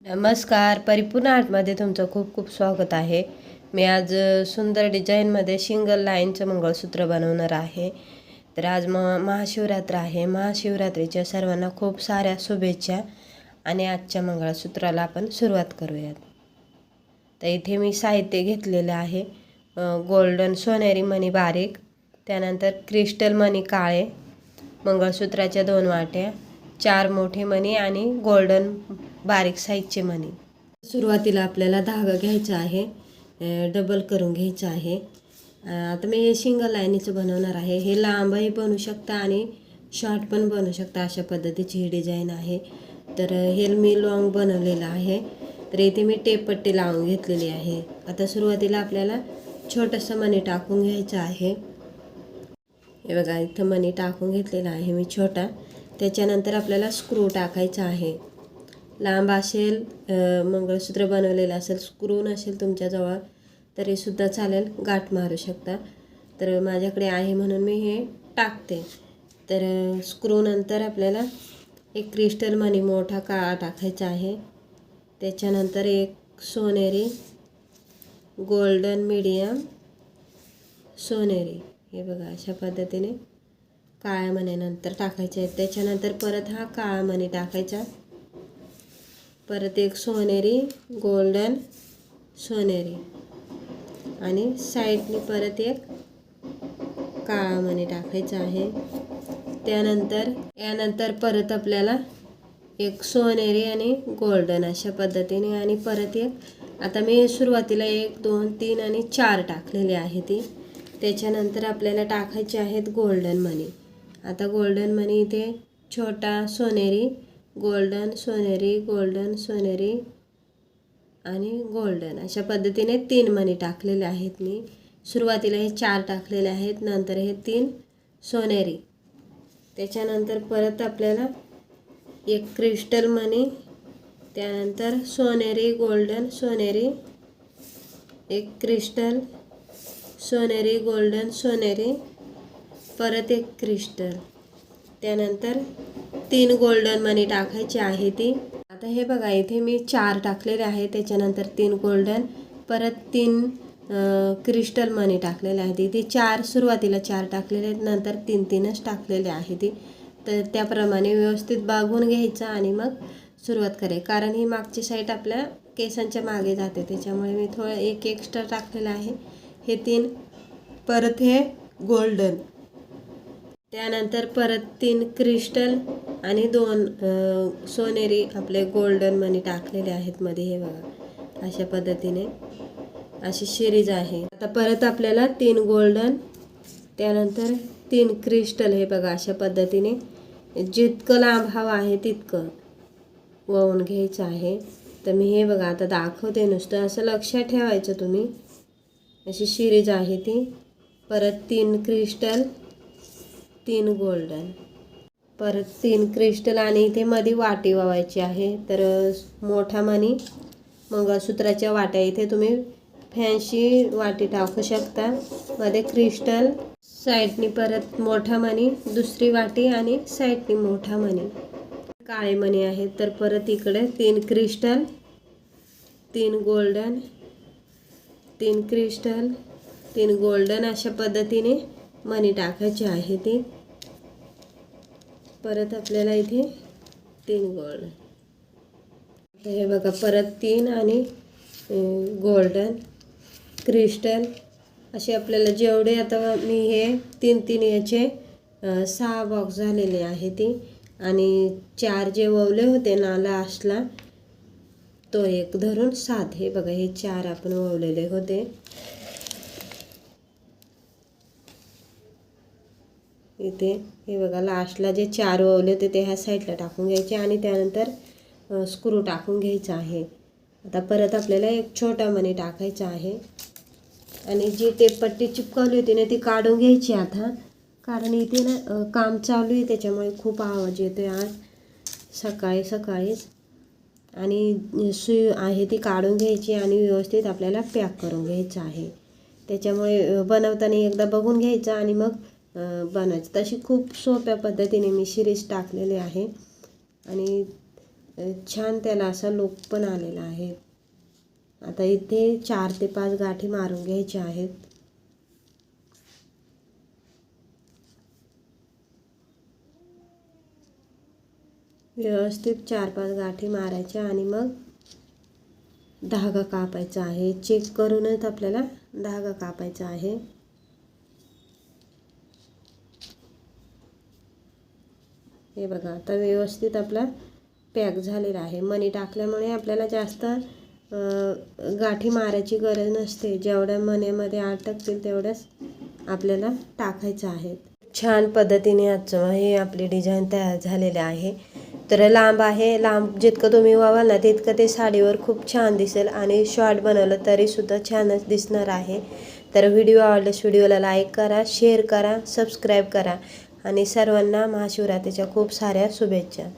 नमस्कार, परिपूर्ण आर्टमध्ये तुमचं खूप खूप स्वागत आहे. मी आज सुंदर डिझाईनमध्ये सिंगल लाईनचं मंगळसूत्र बनवणार आहे. तर आज महाशिवरात्र आहे. महाशिवरात्रीच्या सर्वांना खूप साऱ्या शुभेच्छा. आणि आजच्या मंगळसूत्राला आपण सुरुवात करूयात. तर इथे मी साहित्य घेतलेलं आहे. गोल्डन सोनेरी मणी बारीक, त्यानंतर क्रिस्टल मणी काळे, मंगळसूत्राच्या 2 वाट्या, 4 मोठे मणी आणि गोल्डन बारीक साईजचे मणी. सुरुवातीला आपल्याला धागा घ्यायचा आहे, डबल करून घ्यायचा आहे. आता मी हे सिंगल लाईनीचं बनवणार आहे. हे लांबही बनवू शकता आणि शॉर्ट पण बनवू शकता. अशा पद्धतीची ही डिझाईन आहे. तर हे मी लॉंग बनवलेलं आहे. तर इथे मी टेप पट्टी लावून घेतलेली आहे. आता सुरुवातीला आपल्याला छोटंसं मणी टाकून घ्यायचं आहे. हे बघा, इथं मणी टाकून घेतलेला आहे मी छोटा. त्याच्यानंतर आपल्याला स्क्रू टाकायचा आहे. लांब असेल, मंगळसूत्र बनवलेलं असेल, स्क्रू नसेल तुमच्याजवळ तरीसुद्धा चालेल, गाठ मारू शकता. तर माझ्याकडे आहे म्हणून मी हे टाकते. तर स्क्रू नंतर आपल्याला एक क्रिस्टल मणी मोठा काळा टाकायचा आहे. त्याच्यानंतर एक सोनेरी, गोल्डन मीडियम, सोनेरी, हे बघा अशा पद्धतीने काळ्या मणीनंतर टाकायचे आहेत. त्याच्यानंतर परत हा काळा मणी टाकायचा, परत एक सोनेरी, गोल्डन, सोनेरी आणि साईडने परत एक काळा मणी टाकायचा आहे. यानंतर परत आपल्याला एक सोनेरी आणि गोल्डन अशा पद्धतीने आणि परत एक, आता मी सुरुवातीला 1 2 3 आणि 4 टाकलेले आहे ती. त्याच्यानंतर आपल्याला टाकायचे आहेत गोल्डन मणी. आता गोल्डन मणी इथे छोटा सोनेरी, गोल्डन, सोनेरी, गोल्डन, सोनेरी आणि गोल्डन अशा पद्धतीने 3 मणी टाकलेले आहेत मी. सुरुवातीला हे 4 टाकलेले आहेत, नंतर हे 3 सोनेरी. त्याच्यानंतर परत आपल्याला एक क्रिस्टल मणी, त्यानंतर सोनेरी, गोल्डन, सोनेरी, एक क्रिस्टल, सोनेरी, गोल्डन, सोनेरी, परत एक क्रिस्टल, त्यानंतर 3 गोल्डन मणी टाकायची आहे ती. आता हे बघा, इथे मी 4 टाकलेले आहे, त्याच्यानंतर 3 गोल्डन, परत 3 क्रिस्टल मणी टाकलेले आहेत. इथे 4 सुरुवातीला 4 टाकलेले आहेत, नंतर 3 3च टाकलेले आहे ती. तर त्याप्रमाणे व्यवस्थित बागून घ्यायचं आणि मग सुरुवात करायची. कारण ही मागची साईड आपल्या केसांच्या मागे जाते, त्याच्यामुळे मी थोडं एक एक्स्ट्रा टाकलेलं आहे. हे 3, परत हे गोल्डन, त्यानंतर परत 3 क्रिस्टल आणि 2 सोनेरी आपले गोल्डन मणी टाकलेले आहेत मध्ये. हे बघा अशा पद्धतीने अशी सिरीज आहे. आता परत आपल्याला 3 गोल्डन, त्यानंतर 3 क्रिस्टल, हे बघा अशा पद्धतीने जितकं लांब हवं आहे तितकं वळून घ्यायचं आहे. तर मी हे बघा आता दाखवते, नुसतं असं लक्षात ठेवायचं तुम्ही. अशी सिरीज आहे ती. परत 3 क्रिस्टल, 3 गोल्डन, परत 3 क्रिस्टल आणि इथे मध्ये वाटी वावायची आहे. तर मोठा मणी, मंगळसूत्राच्या वाट्या, इथे तुम्ही फॅन्सी वाटी टाकू शकता. मध्ये क्रिस्टल, साईडनी परत मोठा मणी, दुसरी वाटी आणि साईडनी मोठा मणी, काळे मणी आहेत. तर परत इकडे 3 क्रिस्टल, 3 गोल्डन, 3 क्रिस्टल, 3 गोल्डन अशा पद्धतीने मणी टाकायची आहे ती. परत आपल्याला इथे 3 गोल्डन. तर हे बघा, परत 3 आणि गोल्डन, क्रिस्टल असे आपल्याला जेवढे, आता मी हे 3 3 याचे 6 बॉक्स झालेले आहे ती. आणि 4 जे ववले होते ना लास्टला, तो एक धरून 7. हे बघा, हे 4 आपण ववलेले होते. इथे हे बघा, लास्टला जे 4 ववले होते ते ह्या साईडला टाकून घ्यायचे आणि त्यानंतर स्क्रू टाकून घ्यायचा आहे. आता परत आपल्याला एक छोटा मणी टाकायचा आहे आणि जी टेपपट्टी चिपकवली होती ना ती काढून घ्यायची आता. कारण इथे ना काम चालू आहे, त्याच्यामुळे खूप आवाज येतो आज सकाळीच. आणि सुई आहे ती काढून घ्यायची आणि व्यवस्थित आपल्याला पॅक करून घ्यायचं आहे. त्याच्यामुळे बनवताना एकदा बघून घ्यायचं आणि मग बनवायचं. तशी खूप सोप्या पद्धतीने मी सिरीज टाकलेली आहे. आणि छान त्याला असा लूक पण आलेला आहे. आता इथे 4 ते 5 गाठी मारून घ्यायच्या आहेत. व्यवस्थित 4-5 गाठी मारायच्या आणि मग धागा कापायचा आहे. चेक करूनच आपल्याला धागा कापायचा आहे. हे बघा आता व्यवस्थित आपला पॅक झालेला आहे. मणी टाकल्यामुळे आपल्याला जास्त गाठी मारायची गरज नसते. जेवढ्या मण्यामध्ये अटकतील तेवढ्याच आपल्याला टाकायचं आहे. छान पद्धतीने आजचं हे आपली डिझाईन तयार झालेले आहे. तर लांब आहे, लांब जितकं तुम्ही वावाल ना तितकं ते साडीवर खूप छान दिसेल आणि शॉर्ट बनवलं तरीसुद्धा छानच दिसणार आहे. तर व्हिडिओ आवडल्यास व्हिडिओला लाईक करा, शेअर करा, सबस्क्राईब करा आणि सर्वांना महाशिवरात्रीच्या खूप साऱ्या शुभेच्छा.